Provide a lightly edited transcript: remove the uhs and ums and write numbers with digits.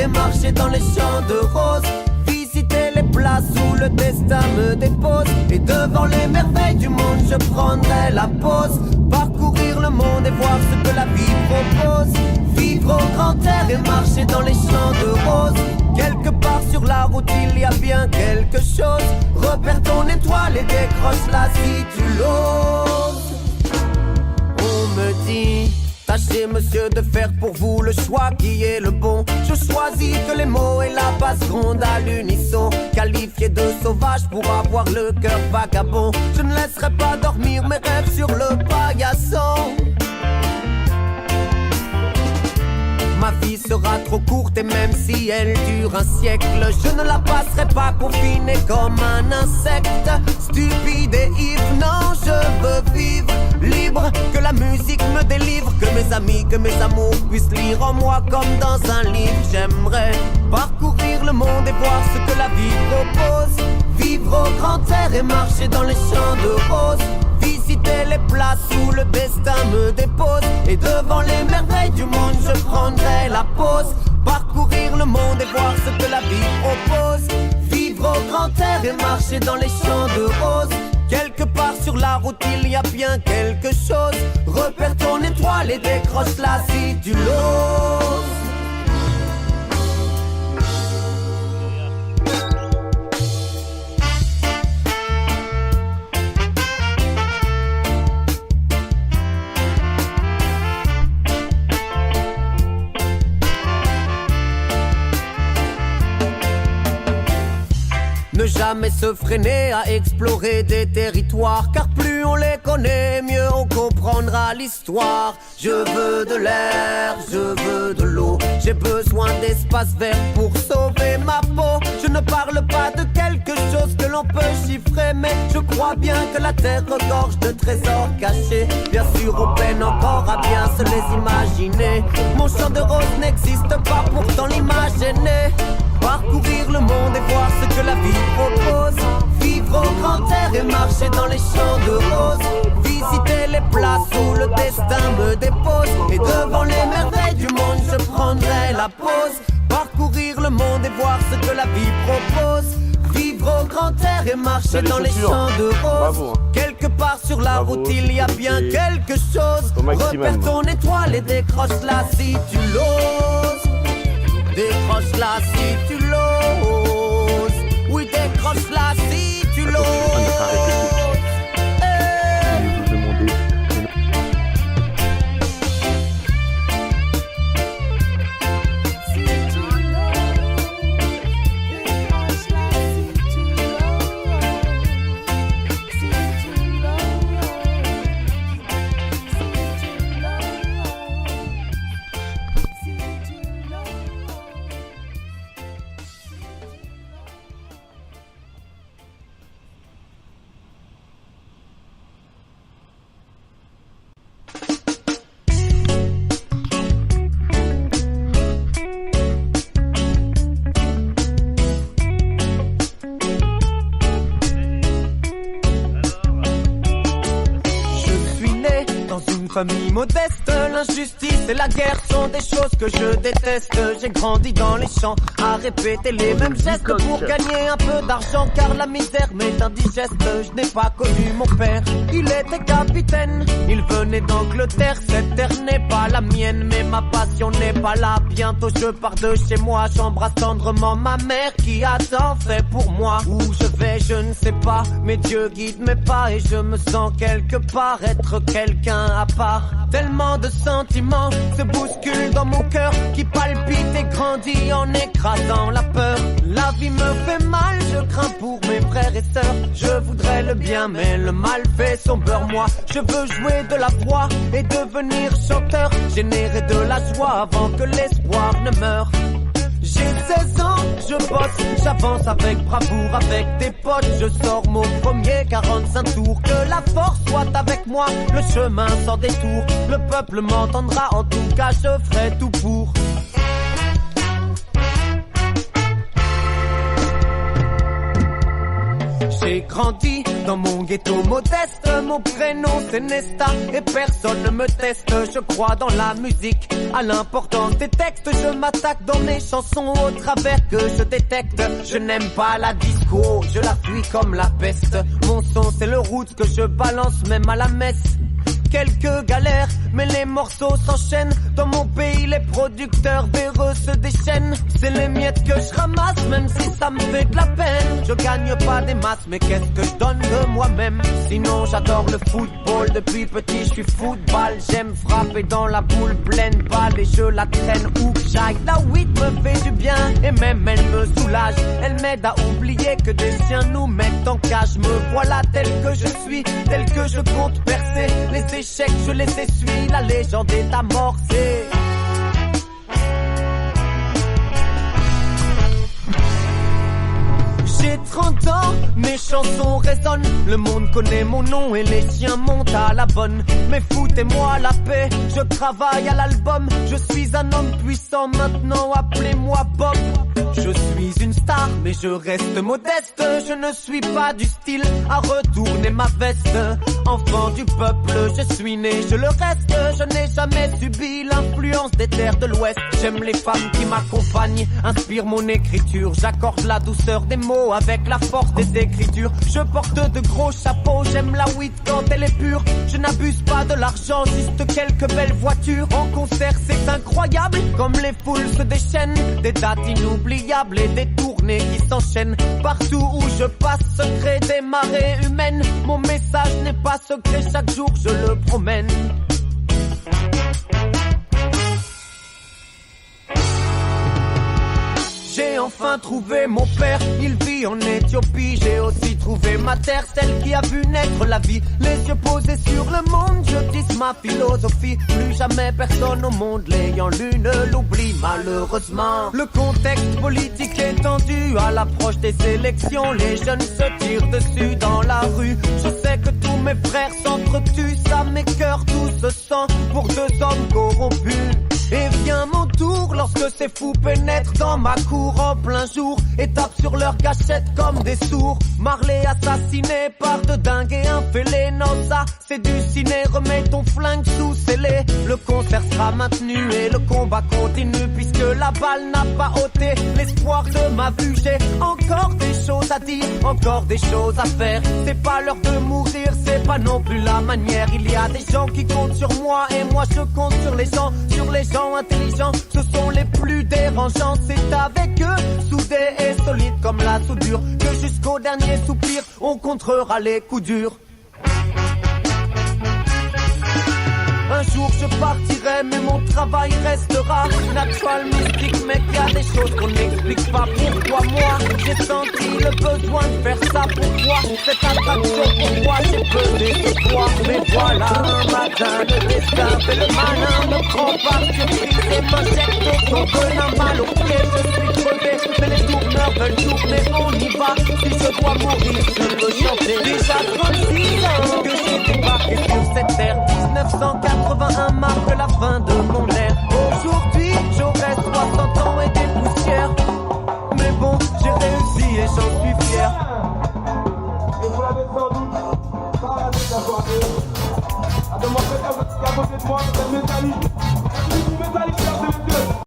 et marcher dans les champs de roses. Visiter les places où le destin me dépose. Et devant les merveilles du monde, je prendrai la pause. Parcourir le monde et voir ce que la vie propose. Vivre au grand air et marcher dans les champs de roses. Quelque part sur la route il y a bien quelque chose. Repère ton étoile et décroche-la si tu l'oses. On me dit, tâchez monsieur de faire pour vous le choix qui est le bon. Je choisis que les mots et la basse grondent à l'unisson. Qualifié de sauvage pour avoir le cœur vagabond. Je ne laisserai pas dormir mes rêves sur le paillasson. Ma vie sera trop courte et même si elle dure un siècle, je ne la passerai pas confinée comme un insecte. Stupide et ivre, non, je veux vivre libre. Que la musique me délivre, que mes amis, que mes amours puissent lire en moi comme dans un livre. J'aimerais parcourir le monde et voir ce que la vie propose. Vivre au grand air et marcher dans les champs de roses. Visiter les places où le destin me dépose. Et devant les merveilles du monde, je prendrai la pause. Parcourir le monde et voir ce que la vie propose. Vivre au grand air et marcher dans les champs de roses. Quelque part sur la route il y a bien quelque chose. Repère ton étoile et décroche-la si tu l'oses. Ne jamais se freiner à explorer des territoires, car plus on les connaît, mieux on comprendra l'histoire. Je veux de l'air, je veux de l'eau, j'ai besoin d'espace vert pour sauver ma peau. Je ne parle pas de quelque chose que l'on peut chiffrer, mais je crois bien que la terre regorge de trésors cachés. Bien sûr on peine encore à bien se les imaginer. Mon champ de roses n'existe pas, pourtant l'image est née. Parcourir le monde et voir ce que la vie propose. Vivre au grand air et marcher dans les champs de roses. Visiter les places où le destin me dépose. Et devant les merveilles du monde, je prendrai la pause. Parcourir le monde et voir ce que la vie propose. Vivre au grand air et marcher dans les champs de roses. Bravo. Quelque part sur la route il y a bien quelque chose. Repère ton étoile et décroche-la si tu l'oses. Décroche-la si tu l'oses. Oui, décroche-la si tu l'oses. Famille modeste, l'injustice et la guerre sont des choses que je déteste. J'ai grandi dans les champs à répéter les mêmes gestes pour gagner un peu d'argent, car la misère m'est indigeste. Je n'ai pas connu mon père, il était capitaine, il venait d'Angleterre. Cette terre n'est pas la mienne, mais ma passion n'est pas là. Bientôt je pars de chez moi, j'embrasse tendrement ma mère qui a tant fait pour moi. Où je vais je ne sais pas, mais Dieu guide mes pas et je me sens quelque part être quelqu'un à part. Tellement de sentiments se bousculent dans mon cœur qui palpite et grandit en écrasant la peur. La vie me fait mal, je crains pour mes frères et sœurs. Je voudrais le bien mais le mal fait son beurre. Moi je veux jouer de la voix et devenir chanteur, générer de la joie avant que l'espoir ne meure. J'ai 16 ans, je bosse, j'avance avec bravoure, avec des potes. Je sors mon premier 45 tours. Que la force soit avec moi, le chemin sans détour. Le peuple m'entendra, en tout cas je ferai tout pour. J'ai grandi dans mon ghetto modeste, mon prénom c'est Nesta et personne ne me teste. Je crois dans la musique, à l'importance des textes. Je m'attaque dans mes chansons au travers que je détecte. Je n'aime pas la disco, je la fuis comme la peste. Mon son c'est le roots que je balance même à la messe. Quelques galères, mais les morceaux s'enchaînent. Dans mon pays, les producteurs véreux se déchaînent. C'est les miettes que je ramasse, même si ça me fait de la peine. Je gagne pas des masses, mais qu'est-ce que je donne de moi-même? Sinon, j'adore le football. Depuis petit, je suis football. J'aime frapper dans la boule pleine balle et je la traîne où que j'aille. La weed me fait du bien et même elle me soulage. Elle m'aide à oublier que des chiens nous mettent en cage. Me voilà tel que je suis, tel que je compte percer. Les échecs, je les essuie, la légende est amorcée. J'ai 30 ans, mes chansons résonnent. Le monde connaît mon nom et les chiens montent à la bonne. Mais foutez-moi la paix, je travaille à l'album. Je suis un homme puissant maintenant, appelez-moi Bob. Je suis une star, mais je reste modeste. Je ne suis pas du style à retourner ma veste. Enfant du peuple, je suis né, je le reste. Je n'ai jamais subi l'influence des terres de l'Ouest. J'aime les femmes qui m'accompagnent, inspirent mon écriture. J'accorde la douceur des mots avec la force des écritures. Je porte de gros chapeaux, j'aime la weed quand elle est pure. Je n'abuse pas de l'argent, juste quelques belles voitures. En concert c'est incroyable, comme les foules se déchaînent. Des dates inoubliables et des tournées qui s'enchaînent. Partout où je passe se créent des marées humaines. Mon message n'est pas secret, chaque jour je le promène. J'ai enfin trouvé mon père, il vit en Éthiopie. J'ai aussi trouvé ma terre, celle qui a vu naître la vie. Les yeux posés sur le monde, je dis ma philosophie. Plus jamais personne au monde l'ayant lu ne l'oublie malheureusement. Le contexte politique est tendu à l'approche des élections. Les jeunes se tirent dessus dans la rue. Je sais que tous mes frères s'entretuent, ça m'écœure tout ce sang pour deux hommes corrompus. Et vient mon tour lorsque ces fous pénètrent dans ma cour en plein jour et tapent sur leur gâchette comme des sourds. Marley assassiné par de dingues et un fêlé. Non ça c'est du ciné, remets ton flingue sous scellé. Le concert sera maintenu et le combat continue, puisque la balle n'a pas ôté l'espoir de ma vue. J'ai encore des choses à dire, encore des choses à faire. C'est pas l'heure de mourir, c'est pas non plus la manière. Il y a des gens qui comptent sur moi et moi je compte sur les gens intelligents. Ce sont les plus dérangeants. C'est avec eux, soudés et solides comme la soudure, que jusqu'au dernier soupir on contrera les coups durs. Un jour je partirai, mais mon travail restera natural, mystique, mais qu'il y a des choses qu'on n'explique pas. Pourquoi moi j'ai senti le besoin de faire ça? Pourquoi cette attraction? Pourquoi j'ai pesé ce poids? Mais voilà, un matin le destin fait le malin, me prend par surprise et m'injecte au venin mal au pied. Je suis crevé, mais les tourneurs veulent tourner, on y va. Si je dois mourir, je peux chanter. Déjà 36 ans que j'ai débarqué sur cette terre. 1981 marque la fin de mon ère. Aujourd'hui, j'aurai 60 ans et des poussières. Mais bon, j'ai réussi et j'en suis fier. Et vous l'avez sans doute pas raté la soirée. À demander à côté de moi, cette métallique.